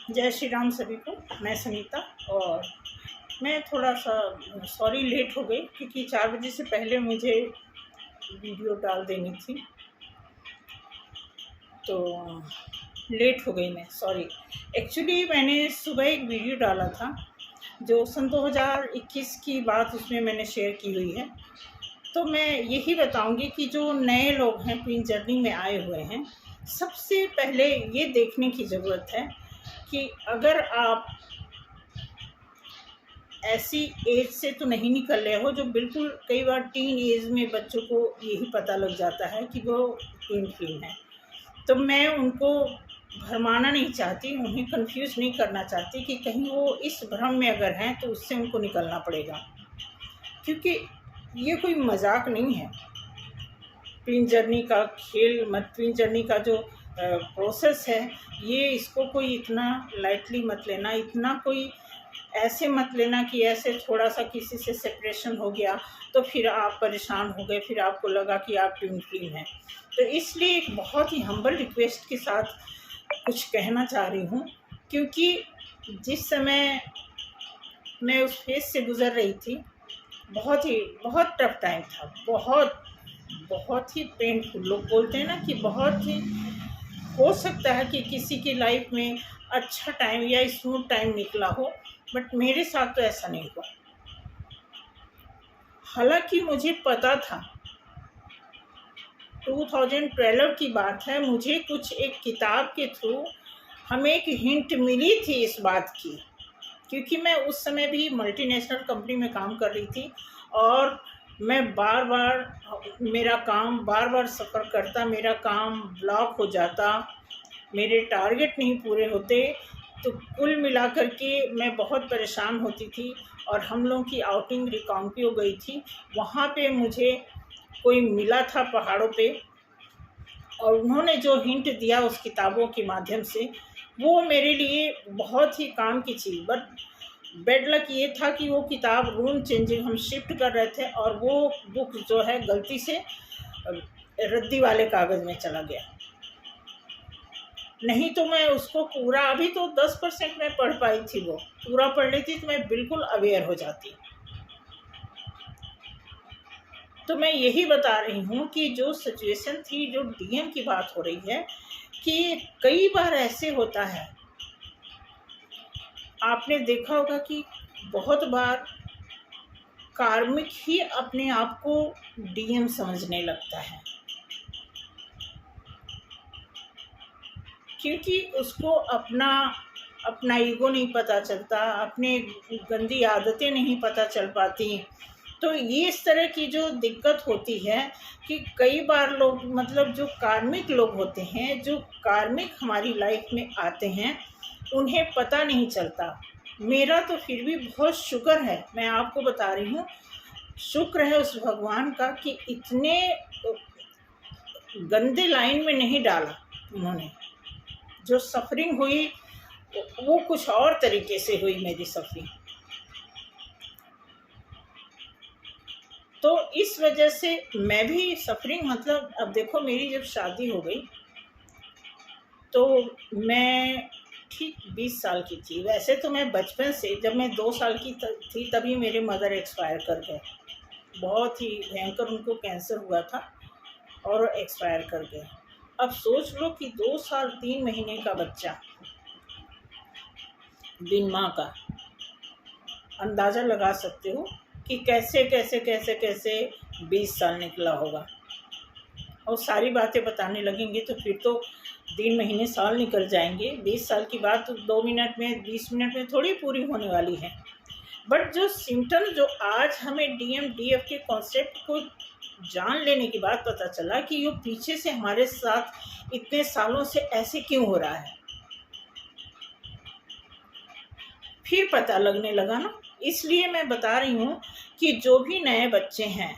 जय श्री राम सभी को। मैं सुनीता और मैं थोड़ा सा सॉरी लेट हो गई क्योंकि 4 बजे से पहले मुझे वीडियो डाल देनी थी, तो लेट हो गई मैं, सॉरी। एक्चुअली मैंने सुबह एक वीडियो डाला था जो सन 2021 की बात उसमें मैंने शेयर की हुई है। तो मैं यही बताऊंगी कि जो नए लोग हैं क्वीन जर्नी में आए हुए हैं, सबसे पहले ये देखने की ज़रूरत है कि अगर आप ऐसी एज से तो नहीं निकल रहे हो जो बिल्कुल, कई बार टीन एज में बच्चों को यही पता लग जाता है कि वो ट्विन फ्लेम है। तो मैं उनको भरमाना नहीं चाहती, उन्हें कंफ्यूज नहीं करना चाहती कि कहीं वो इस भ्रम में अगर हैं तो उससे उनको निकलना पड़ेगा, क्योंकि ये कोई मजाक नहीं है। ट्विन जर्नी का खेल मत, ट्विन जर्नी का जो प्रोसेस है, ये इसको कोई इतना लाइटली मत लेना, इतना कोई ऐसे मत लेना कि ऐसे थोड़ा सा किसी से सेपरेशन हो गया तो फिर आप परेशान हो गए, फिर आपको लगा कि आप ट्विन फ्लेम हैं। तो इसलिए एक बहुत ही हम्बल रिक्वेस्ट के साथ कुछ कहना चाह रही हूँ, क्योंकि जिस समय मैं उस फेज से गुज़र रही थी, बहुत टफ टाइम था, बहुत ही पेनफुल। लोग बोलते हैं ना कि बहुत ही हो सकता है कि किसी की लाइफ में अच्छा टाइम या स्मूथ टाइम निकला हो, बट मेरे साथ तो ऐसा नहीं हुआ। हालांकि मुझे पता था, 2012 की बात है, मुझे कुछ एक किताब के थ्रू हमें एक हिंट मिली थी इस बात की, क्योंकि मैं उस समय भी मल्टीनेशनल कंपनी में काम कर रही थी और मैं मेरा काम बार बार सफ़र करता, मेरा काम ब्लॉक हो जाता, मेरे टारगेट नहीं पूरे होते, तो कुल मिलाकर के मैं बहुत परेशान होती थी। और हम लोगों की आउटिंग रिकाउंटी हो गई थी, वहाँ पे मुझे कोई मिला था पहाड़ों पे, और उन्होंने जो हिंट दिया उस किताबों के माध्यम से, वो मेरे लिए बहुत ही काम की थी। बट बेड लक ये था कि वो किताब रूम चेंजिंग हम शिफ्ट कर रहे थे और वो बुक जो है गलती से रद्दी वाले कागज़ में चला गया। नहीं तो मैं उसको पूरा, अभी तो 10% मैं पढ़ पाई थी, वो पूरा पढ़ लेती तो मैं बिल्कुल अवेयर हो जाती। तो मैं यही बता रही हूँ कि जो सिचुएशन थी, जो डीएम की बात हो रही है, कि कई बार ऐसे होता है, आपने देखा होगा कि बहुत बार कार्मिक ही अपने आप को डीएम समझने लगता है, क्योंकि उसको अपना ईगो नहीं पता चलता, अपने गंदी आदतें नहीं पता चल पाती। तो ये इस तरह की जो दिक्कत होती है कि कई बार लोग, मतलब जो कार्मिक लोग होते हैं, जो कार्मिक हमारी लाइफ में आते हैं, उन्हें पता नहीं चलता। मेरा तो फिर भी बहुत शुक्र है, मैं आपको बता रही हूँ, शुक्र है उस भगवान का कि इतने गंदे लाइन में नहीं डाला उन्होंने। जो सफरिंग हुई वो कुछ और तरीके से हुई मेरी सफरिंग। तो इस वजह से मैं भी सफरिंग, मतलब अब देखो, मेरी जब शादी हो गई तो मैं ठीक 20 साल की थी। वैसे तो मैं बचपन से, जब मैं 2 साल की थी तभी मेरे मदर एक्सपायर कर गए। बहुत ही भयंकर उनको कैंसर हुआ था और एक्सपायर कर गए। अब सोच लो कि 2 साल 3 महीने का बच्चा बिन माँ का, अंदाज़ा लगा सकते हो कि कैसे कैसे कैसे कैसे 20 साल निकला होगा। और सारी बातें बताने लगेंगे तो फिर तो 3 महीने साल निकल जाएंगे। 20 साल की बात तो 2 मिनट में, 20 मिनट में थोड़ी पूरी होने वाली है। बट जो सिम्टम, जो आज हमें डीएम डीएफ के कॉन्सेप्ट को जान लेने के बाद पता चला कि ये पीछे से हमारे साथ इतने सालों से ऐसे क्यों हो रहा है, फिर पता लगने लगा ना। इसलिए मैं बता रही हूँ कि जो भी नए बच्चे हैं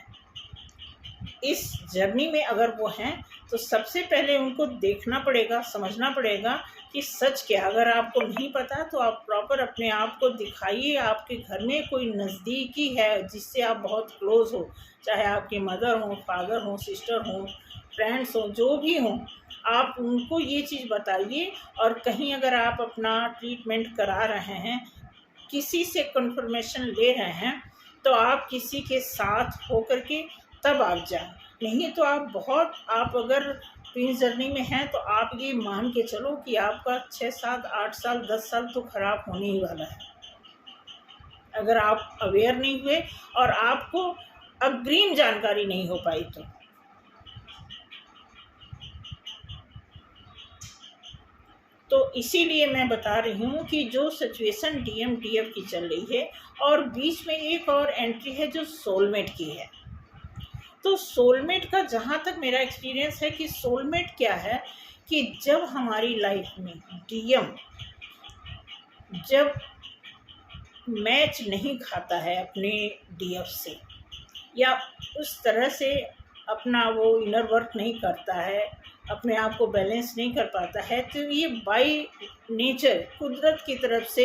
इस जर्नी में, अगर वो हैं, तो सबसे पहले उनको देखना पड़ेगा, समझना पड़ेगा कि सच क्या। अगर आपको नहीं पता तो आप प्रॉपर अपने आप को दिखाइए। आपके घर में कोई नज़दीकी है जिससे आप बहुत क्लोज़ हो, चाहे आपके मदर हो, फादर हो, सिस्टर हो, फ्रेंड्स हों, जो भी हों, आप उनको ये चीज़ बताइए। और कहीं अगर आप अपना ट्रीटमेंट करा रहे हैं, किसी से कंफर्मेशन ले रहे हैं, तो आप किसी के साथ होकर के तब आप जाएं। नहीं तो आप अगर ट्विंस जर्नी में हैं तो आप ये मान के चलो कि आपका 6 7 8 साल 10 साल तो खराब होने ही वाला है, अगर आप अवेयर नहीं हुए और आपको अग्रिम जानकारी नहीं हो पाई तो इसीलिए मैं बता रही हूँ कि जो सिचुएशन DMDF की चल रही है, और बीच में एक और एंट्री है जो सोलमेट की है। तो सोलमेट का जहाँ तक मेरा एक्सपीरियंस है कि सोलमेट क्या है कि जब हमारी लाइफ में DM जब मैच नहीं खाता है अपने DF से, या उस तरह से अपना वो इनर वर्क नहीं करता है, अपने आप को बैलेंस नहीं कर पाता है, तो ये बाय नेचर कुदरत की तरफ से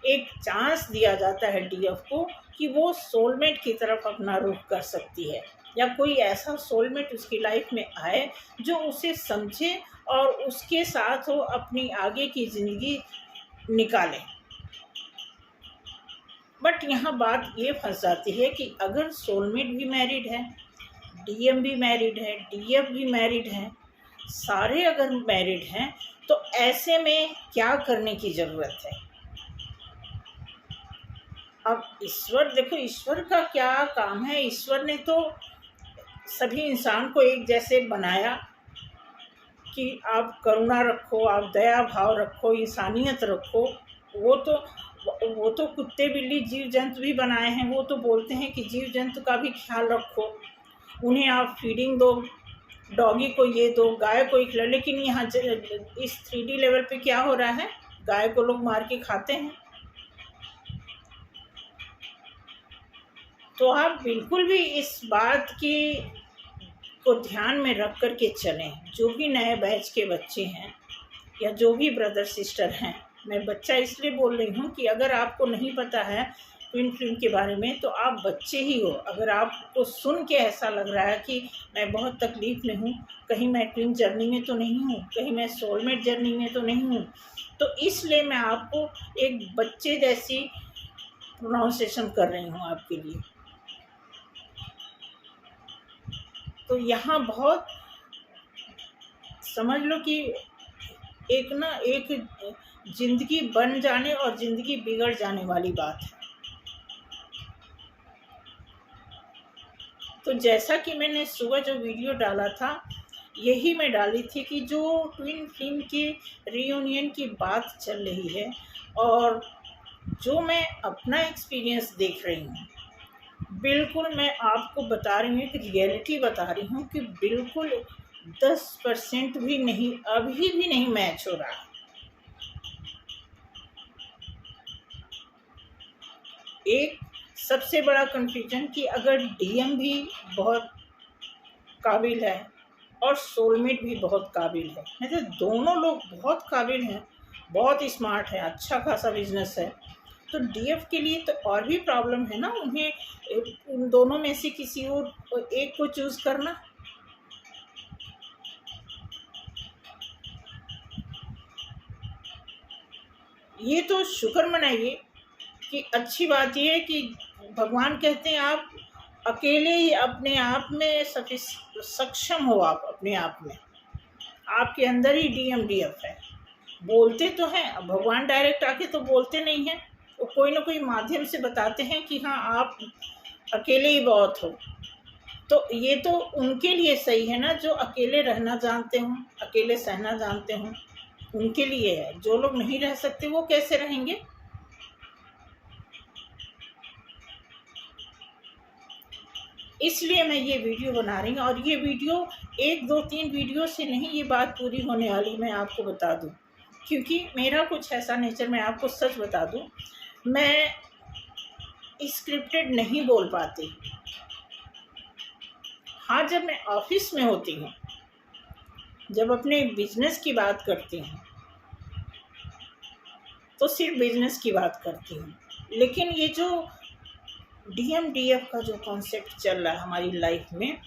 एक चांस दिया जाता है DF को कि वो सोलमेट की तरफ अपना रुख कर सकती है, या कोई ऐसा सोलमेट उसकी लाइफ में आए जो उसे समझे और उसके साथ वो अपनी आगे की ज़िंदगी निकाले। बट यहाँ बात ये फंस जाती है कि अगर सोलमेट भी मैरिड है, DM भी मैरिड है, DF भी मैरिड है, सारे अगर मैरिड हैं, तो ऐसे में क्या करने की ज़रूरत है। अब ईश्वर देखो, ईश्वर का क्या काम है, ईश्वर ने तो सभी इंसान को एक जैसे बनाया कि आप करुणा रखो, आप दया भाव रखो, इंसानियत रखो। वो तो कुत्ते बिल्ली जीव जंतु भी बनाए हैं, वो तो बोलते हैं कि जीव जंतु का भी ख्याल रखो, उन्हें आप फीडिंग दो, डॉगी को ये दो, गाय को खिलाओ। लेकिन यहाँ इस 3D लेवल पे क्या हो रहा है, गाय को लोग मार के खाते हैं। तो आप बिल्कुल भी इस बात की को ध्यान में रख कर के चलें। जो भी नए बैच के बच्चे हैं या जो भी ब्रदर सिस्टर हैं, मैं बच्चा इसलिए बोल रही हूँ कि अगर आपको नहीं पता है ट्विन फ्लेम के बारे में तो आप बच्चे ही हो। अगर आपको सुन के ऐसा लग रहा है कि मैं बहुत तकलीफ़ में हूँ, कहीं मैं ट्विन जर्नी में तो नहीं हूँ, कहीं मैं सोलमेट जर्नी में तो नहीं हूँ, तो इसलिए मैं आपको एक बच्चे जैसी प्रोनाउंसिएशन कर रही हूँ आपके लिए। तो यहाँ बहुत समझ लो कि एक ज़िंदगी बन जाने और ज़िंदगी बिगड़ जाने वाली बात है। तो जैसा कि मैंने सुबह जो वीडियो डाला था, यही मैं डाली थी कि जो ट्विन फ्लेम की रियूनियन की बात चल रही है और जो मैं अपना एक्सपीरियंस देख रही हूँ, बिल्कुल मैं आपको बता रही हूँ, एक रियलिटी बता रही हूँ कि बिल्कुल 10% भी नहीं, अभी भी नहीं मैच हो रहा। एक सबसे बड़ा कन्फ्यूजन कि अगर DM भी बहुत काबिल है और सोलमेट भी बहुत काबिल है, मतलब दोनों लोग बहुत काबिल हैं, बहुत स्मार्ट है, अच्छा खासा बिजनेस है, तो DF के लिए तो और भी प्रॉब्लम है ना, उन्हें उन दोनों में से किसी और एक को चूज़ करना। ये तो शुक्र मनाइए कि अच्छी बात ये है कि भगवान कहते हैं आप अकेले ही अपने आप में सक्षम हो, आप अपने आप में, आपके अंदर ही DMDF है। बोलते तो हैं, अब भगवान डायरेक्ट आके तो बोलते नहीं हैं, वो कोई ना कोई माध्यम से बताते हैं कि हाँ आप अकेले ही बहुत हो। तो ये तो उनके लिए सही है ना, जो अकेले रहना जानते हों, अकेले सहना जानते हों, उनके लिए है। जो लोग नहीं रह सकते वो कैसे रहेंगे। इसलिए मैं ये वीडियो बना रही हूँ, और ये वीडियो 1 2 3 वीडियो से नहीं ये बात पूरी होने वाली, मैं आपको बता दूँ, क्योंकि मेरा कुछ ऐसा नेचर, मैं आपको सच बता दूँ, मैं स्क्रिप्टेड नहीं बोल पाती। हाँ, जब मैं ऑफिस में होती हूँ, जब अपने बिजनेस की बात करती हूँ, तो सिर्फ बिजनेस की बात करती हूँ। लेकिन ये जो DMDF का जो कॉन्सेप्ट चल रहा है हमारी लाइफ में,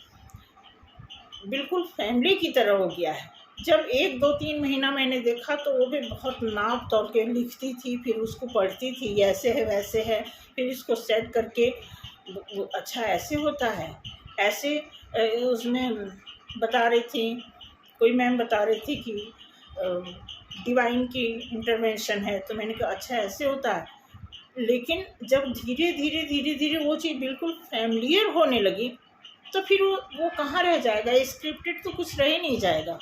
बिल्कुल फैमिली की तरह हो गया है। जब 1, 2, 3 महीना मैंने देखा तो वो भी बहुत नाप तोल के लिखती थी, फिर उसको पढ़ती थी, ऐसे है वैसे है, फिर इसको सेट करके वो अच्छा ऐसे होता है, ऐसे उसमें बता रही थी, कोई मैम बता रही थी कि डिवाइन की इंटरवेंशन है, तो मैंने कहा अच्छा ऐसे होता है। लेकिन जब धीरे धीरे धीरे धीरे वो चीज़ बिल्कुल फैमिलियर होने लगी, तो फिर वो कहाँ रह जाएगा, स्क्रिप्टेड तो कुछ रह ही नहीं जाएगा।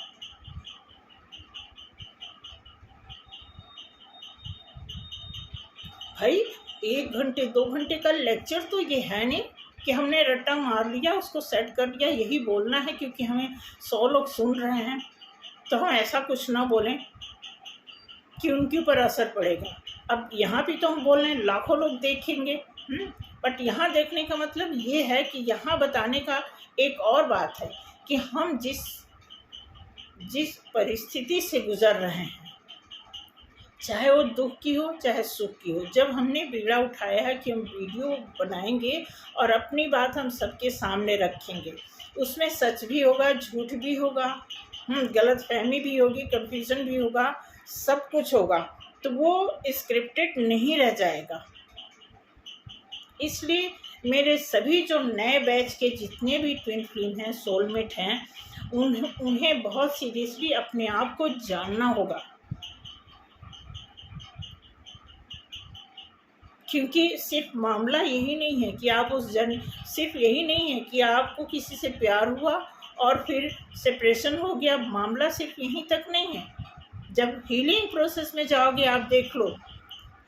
भाई 1 घंटे 2 घंटे का लेक्चर तो ये है नहीं कि हमने रट्टा मार लिया, उसको सेट कर दिया, यही बोलना है क्योंकि हमें 100 लोग सुन रहे हैं तो हम ऐसा कुछ ना बोलें कि उनके ऊपर असर पड़ेगा। अब यहाँ भी तो हम बोल रहे हैं लाखों लोग देखेंगे, बट यहाँ देखने का मतलब ये है कि यहाँ बताने का एक और बात है कि हम जिस परिस्थिति से गुजर रहे हैं, चाहे वो दुख की हो चाहे सुख की हो, जब हमने बीड़ा उठाया है कि हम वीडियो बनाएंगे और अपनी बात हम सबके सामने रखेंगे, उसमें सच भी होगा, झूठ भी होगा, गलतफहमी भी होगी, कंफ्यूजन भी होगा, सब कुछ होगा, तो वो स्क्रिप्टेड नहीं रह जाएगा। इसलिए मेरे सभी जो नए बैच के जितने भी ट्विन फ्लेम हैं, सोलमेट हैं, उन्हें बहुत सीरियसली अपने आप को जानना होगा, क्योंकि सिर्फ मामला यही नहीं है कि आप सिर्फ यही नहीं है कि आपको किसी से प्यार हुआ और फिर सेपरेशन हो गया, मामला सिर्फ यहीं तक नहीं है। जब हीलिंग प्रोसेस में जाओगे, आप देख लो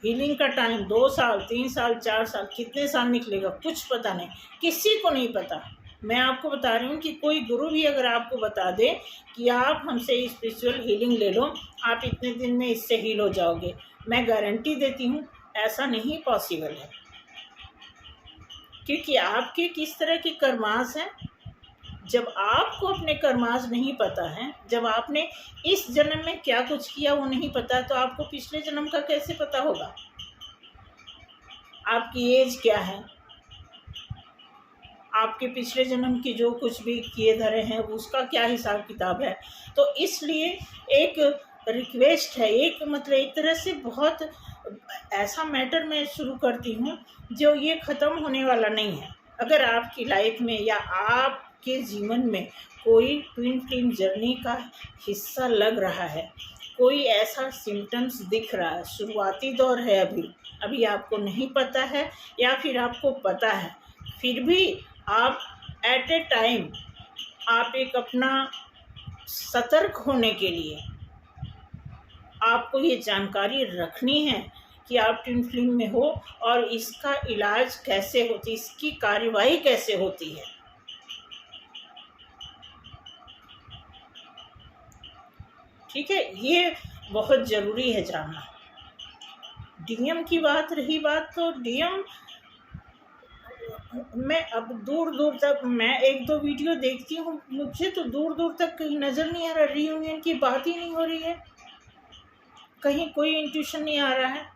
हीलिंग का टाइम 2 साल 3 साल 4 साल कितने साल निकलेगा कुछ पता नहीं, किसी को नहीं पता। मैं आपको बता रही हूँ कि कोई गुरु भी अगर आपको बता दे कि आप हमसे स्पिरिचुअल हीलिंग ले लो, आप इतने दिन में इससे हील हो जाओगे, मैं गारंटी देती हूँ ऐसा नहीं पॉसिबल है। क्योंकि आपके किस तरह के कर्मास हैं, जब आपको अपने कर्मास नहीं पता है, जब आपने इस जन्म में क्या कुछ किया वो नहीं पता, तो आपको पिछले जन्म का कैसे पता होगा? आपकी एज क्या है, आपके पिछले जन्म की जो कुछ भी किए धरे हैं उसका क्या हिसाब किताब है। तो इसलिए एक रिक्वेस्ट है, एक मतलब एक तरह से बहुत ऐसा मैटर मैं शुरू करती हूँ जो ये ख़त्म होने वाला नहीं है। अगर आपकी लाइफ में या आपके जीवन में कोई ट्विन फ्लेम जर्नी का हिस्सा लग रहा है, कोई ऐसा सिम्टम्स दिख रहा है, शुरुआती दौर है, अभी आपको नहीं पता है या फिर आपको पता है, फिर भी आप एट ए टाइम आप एक अपना सतर्क होने के लिए आपको ये जानकारी रखनी है कि आप ट्विन फ्लेम में हो और इसका इलाज कैसे होती है, इसकी कार्यवाही कैसे होती है। ठीक है, ये बहुत ज़रूरी है जानना। डीएम की बात रही बात, तो डीएम मैं अब दूर दूर तक मैं 1-2 वीडियो देखती हूँ, मुझे तो दूर दूर तक कहीं नज़र नहीं आ रहा, रीयूनियन की बात ही नहीं हो रही है, कहीं कोई इंट्यूशन नहीं आ रहा है।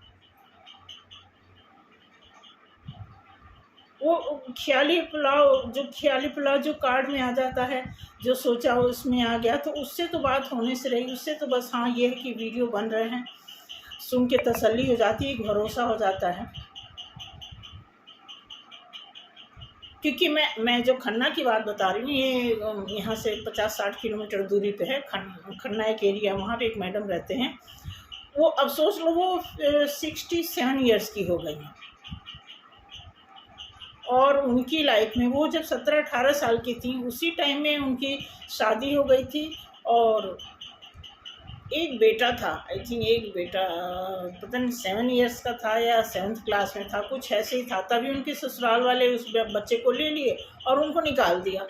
वो ख्याली पुलाव जो कार्ड में आ जाता है, जो सोचा हो उसमें आ गया, तो उससे तो बात होने से रही, उससे तो बस हाँ ये है कि वीडियो बन रहे हैं, सुन के तसल्ली हो जाती है, भरोसा हो जाता है। क्योंकि मैं जो खन्ना की बात बता रही हूँ, ये यहाँ से 50-60 किलोमीटर दूरी पे है, खन्ना एक एरिया, वहाँ पे एक मैडम रहते हैं, वो अब सोच लो वो 67 ईयर्स की हो गई हैं, और उनकी लाइफ में वो जब 17-18 साल की थी उसी टाइम में उनकी शादी हो गई थी, और एक बेटा था, आई थिंक एक बेटा पता नहीं 7 ईयर्स का था या 7th क्लास में था, कुछ ऐसे ही था। तभी उनके ससुराल वाले उस बच्चे को ले लिए और उनको निकाल दिया।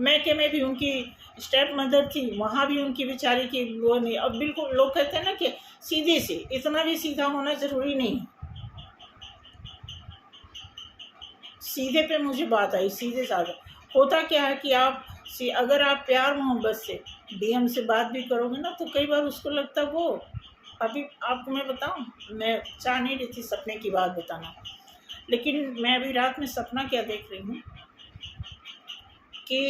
मैके में भी उनकी स्टेप मदर थी, वहाँ भी उनकी बेचारी की वो नहीं। अब बिल्कुल लोग कहते हैं ना कि सीधे से, इतना भी सीधा होना ज़रूरी नहीं है। सीधे पे मुझे बात आई, सीधे साधा। होता क्या है कि अगर आप प्यार मोहब्बत से डीएम से बात भी करोगे ना, तो कई बार उसको लगता वो, अभी आपको मैं बताऊं, मैं चाह नहीं रही थी सपने की बात बताना, लेकिन मैं अभी रात में सपना क्या देख रही हूँ कि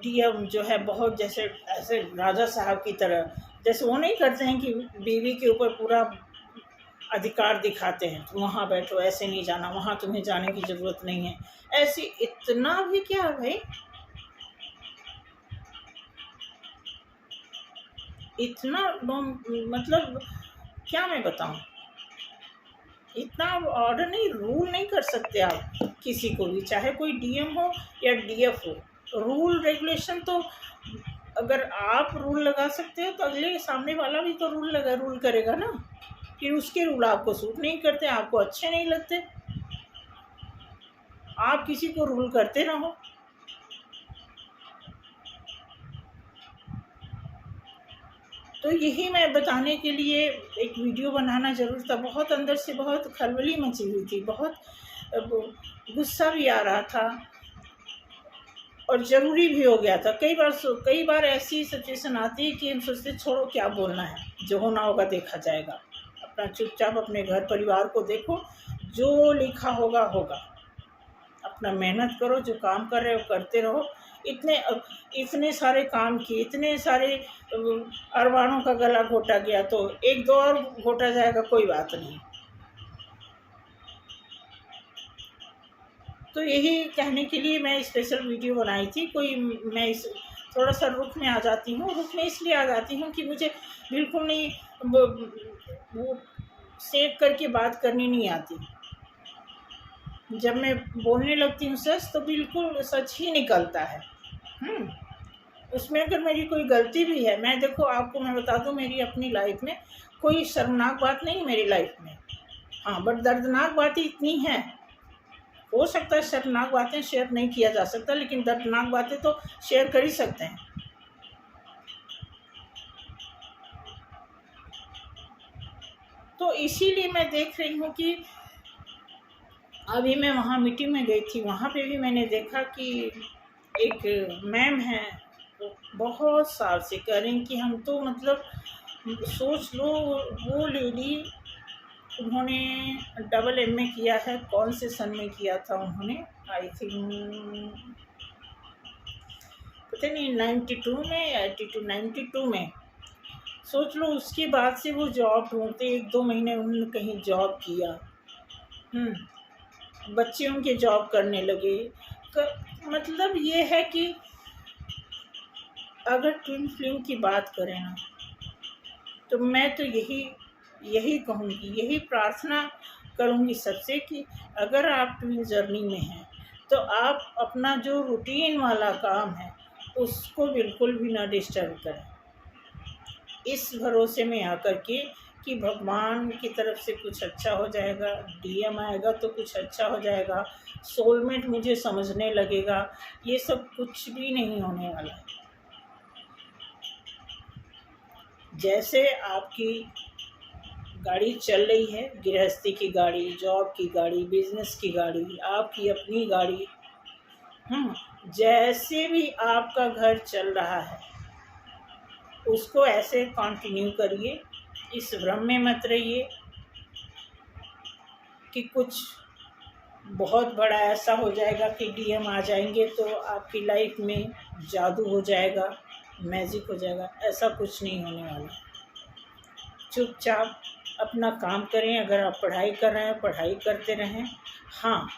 डीएम जो है बहुत जैसे ऐसे राजा साहब की तरह, जैसे वो नहीं करते हैं कि बीवी के ऊपर पूरा अधिकार दिखाते हैं, तुम वहाँ बैठो, ऐसे नहीं जाना, वहाँ तुम्हें जाने की ज़रूरत नहीं है। ऐसी इतना भी क्या है भाई, इतना मतलब क्या मैं बताऊँ, इतना ऑर्डर नहीं, रूल नहीं कर सकते आप किसी को भी, चाहे कोई डीएम हो या डीएफ हो। रूल रेगुलेशन तो अगर आप रूल लगा सकते हो तो अगले सामने वाला भी तो रूल करेगा ना। फिर उसके रूल आपको सूट नहीं करते, आपको अच्छे नहीं लगते, आप किसी को रूल करते रहो। तो यही मैं बताने के लिए एक वीडियो बनाना ज़रूर था। बहुत अंदर से बहुत खलबली मची हुई थी, बहुत गुस्सा भी आ रहा था और ज़रूरी भी हो गया था। कई बार ऐसी सिचुएशन आती है कि हम सोचते छोड़ो क्या बोलना है, जो होना होगा देखा जाएगा, अपना चुपचाप अपने घर परिवार को देखो, जो लिखा होगा होगा, अपना मेहनत करो, जो काम कर रहे हो करते रहो। इतने सारे काम किए, इतने सारे अरबानों का गला घोटा गया, तो एक दो और घोटा जाएगा, कोई बात नहीं। तो यही कहने के लिए मैं स्पेशल वीडियो बनाई थी। मैं इस थोड़ा सा रुख में आ जाती हूँ, रुख में इसलिए आ जाती हूँ कि मुझे बिल्कुल नहीं वो सेव करके बात करनी नहीं आती। जब मैं बोलने लगती हूँ सच, तो बिल्कुल सच ही निकलता है। उसमें अगर मेरी कोई गलती भी है, मैं देखो आपको मैं बता दूँ, मेरी अपनी लाइफ में कोई शर्मनाक बात नहीं है मेरी लाइफ में। हाँ, बट दर्दनाक बातें इतनी हैं, हो सकता है शर्मनाक बातें शेयर नहीं किया जा सकता, लेकिन दर्दनाक बातें तो शेयर कर ही सकते हैं। तो इसीलिए मैं देख रही हूँ कि अभी मैं वहाँ मीटिंग में गई थी, वहाँ पे भी मैंने देखा कि एक मैम है, तो बहुत साल से कह रही कि हम तो मतलब सोच लो, वो लेडी उन्होंने डबल MA किया है, कौन से सन में किया था उन्होंने, आई थिंक पता नहीं 92 में या 92 में। सोच लो उसके बाद से वो जॉब ढूंढते, 1-2 महीने उन्होंने कहीं जॉब किया, बच्चे उनके जॉब करने लगे। मतलब ये है कि अगर ट्विन फ्लेम की बात करें ना, तो मैं तो यही कहूँगी, यही प्रार्थना करूँगी सबसे कि अगर आप ट्विन जर्नी में हैं, तो आप अपना जो रूटीन वाला काम है उसको बिल्कुल भी ना डिस्टर्ब करें, इस भरोसे में आकर के कि भगवान की तरफ से कुछ अच्छा हो जाएगा, डीएम आएगा तो कुछ अच्छा हो जाएगा, सोलमेट मुझे समझने लगेगा, ये सब कुछ भी नहीं होने वाला है। जैसे आपकी गाड़ी चल रही है, गृहस्थी की गाड़ी, जॉब की गाड़ी, बिजनेस की गाड़ी, आपकी अपनी गाड़ी, जैसे भी आपका घर चल रहा है उसको ऐसे कंटिन्यू करिए, इस भ्रम में मत रहिए कि कुछ बहुत बड़ा ऐसा हो जाएगा कि डीएम आ जाएंगे तो आपकी लाइफ में जादू हो जाएगा, मैजिक हो जाएगा, ऐसा कुछ नहीं होने वाला। चुपचाप अपना काम करें, अगर आप पढ़ाई कर रहे हैं पढ़ाई करते रहें। हाँ,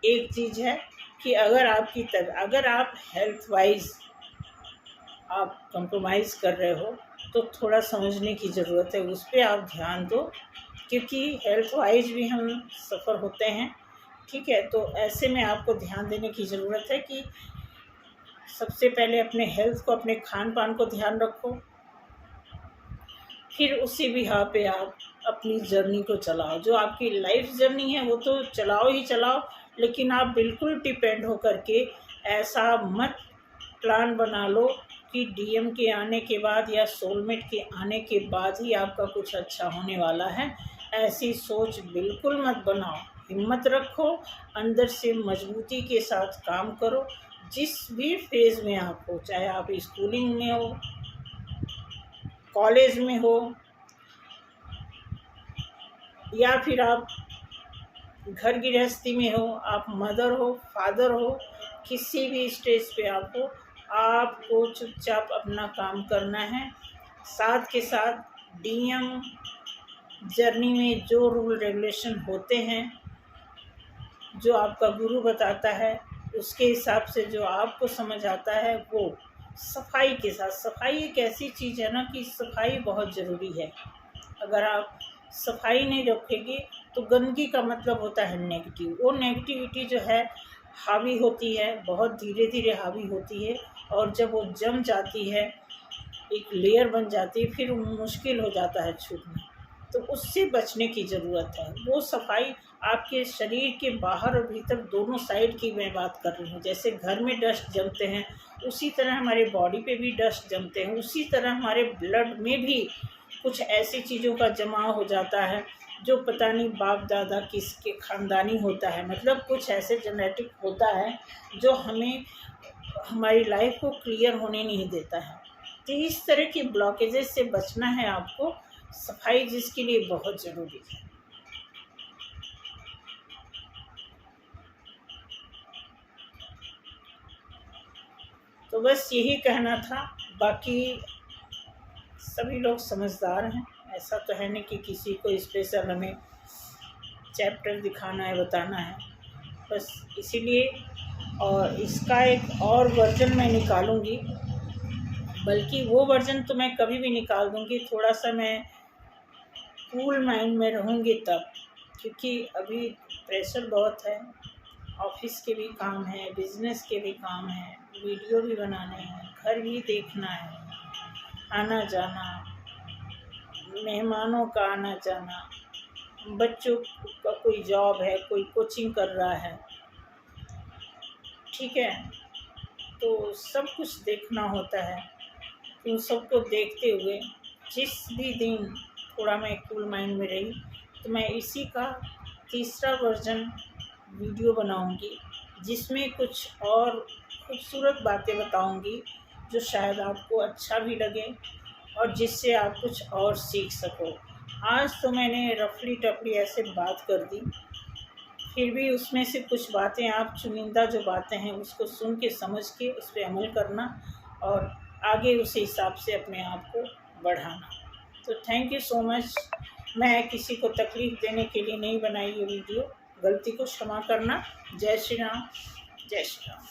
एक चीज़ है कि अगर आप हेल्थ वाइज आप कंप्रोमाइज़ कर रहे हो तो थोड़ा समझने की ज़रूरत है, उस पर आप ध्यान दो, क्योंकि हेल्थ वाइज भी हम सफ़र होते हैं, ठीक है। तो ऐसे में आपको ध्यान देने की ज़रूरत है कि सबसे पहले अपने हेल्थ को, अपने खान पान को ध्यान रखो, फिर उसी बिहार पे आप अपनी जर्नी को चलाओ। जो आपकी लाइफ जर्नी है वो तो चलाओ ही चलाओ, लेकिन आप बिल्कुल डिपेंड हो करके ऐसा मत प्लान बना लो कि डीएम के आने के बाद या सोलमेट के आने के बाद ही आपका कुछ अच्छा होने वाला है। ऐसी सोच बिल्कुल मत बनाओ, हिम्मत रखो, अंदर से मजबूती के साथ काम करो। जिस भी फेज़ में आप हो, चाहे आप स्कूलिंग में हो, कॉलेज में हो, या फिर आप घर गृहस्थी में हो, आप मदर हो, फादर हो, किसी भी स्टेज पे आपको चुपचाप अपना काम करना है। साथ के साथ डीएम जर्नी में जो रूल रेगुलेशन होते हैं, जो आपका गुरु बताता है, उसके हिसाब से जो आपको समझ आता है, वो सफाई के साथ। सफाई एक ऐसी चीज़ है ना कि सफाई बहुत ज़रूरी है। अगर आप सफाई नहीं रखेंगे तो गंदगी का मतलब होता है नेगेटिव। वो नेगेटिविटी जो है हावी होती है, बहुत धीरे धीरे हावी होती है, और जब वो जम जाती है, एक लेयर बन जाती है, फिर मुश्किल हो जाता है छूटना। तो उससे बचने की ज़रूरत है। वो सफाई आपके शरीर के बाहर और भीतर दोनों साइड की मैं बात कर रही हूँ। जैसे घर में डस्ट जमते हैं, उसी तरह हमारे बॉडी पे भी डस्ट जमते हैं, उसी तरह हमारे ब्लड में भी कुछ ऐसी चीज़ों का जमाव हो जाता है जो पता नहीं बाप दादा किसके ख़ानदानी होता है। मतलब कुछ ऐसे जेनेटिक होता है जो हमें हमारी लाइफ को क्लियर होने नहीं देता है। तो इस तरह की ब्लॉकेजेस से बचना है आपको। सफाई जिसके लिए बहुत ज़रूरी है। तो बस यही कहना था। बाकी सभी लोग समझदार हैं। ऐसा तो है नहीं कि किसी को स्पेशल हमें चैप्टर दिखाना है, बताना है। बस इसीलिए, और इसका एक और वर्जन मैं निकालूंगी, बल्कि वो वर्जन तो मैं कभी भी निकाल दूंगी। थोड़ा सा मैं कूल माइंड में रहूँगी तब, क्योंकि अभी प्रेशर बहुत है। ऑफिस के भी काम है, बिजनेस के भी काम है, वीडियो भी बनाने हैं, घर भी देखना है, आना जाना, मेहमानों का आना जाना, बच्चों का कोई जॉब है, कोई कोचिंग कर रहा है, ठीक है। तो सब कुछ देखना होता है। तो सबको देखते हुए जिस भी दिन थोड़ा मैं कूल माइंड में रही, तो मैं इसी का तीसरा वर्जन वीडियो बनाऊंगी, जिसमें कुछ और खूबसूरत बातें बताऊंगी जो शायद आपको अच्छा भी लगे और जिससे आप कुछ और सीख सको। आज तो मैंने रफली टफली ऐसे बात कर दी, फिर भी उसमें से कुछ बातें आप चुनिंदा जो बातें हैं उसको सुन के समझ के उस पर अमल करना और आगे उसी हिसाब से अपने आप को बढ़ाना। तो थैंक यू सो मच। मैं किसी को तकलीफ़ देने के लिए नहीं बनाई ये वीडियो, गलती को क्षमा करना। जय श्री राम, जय श्री राम।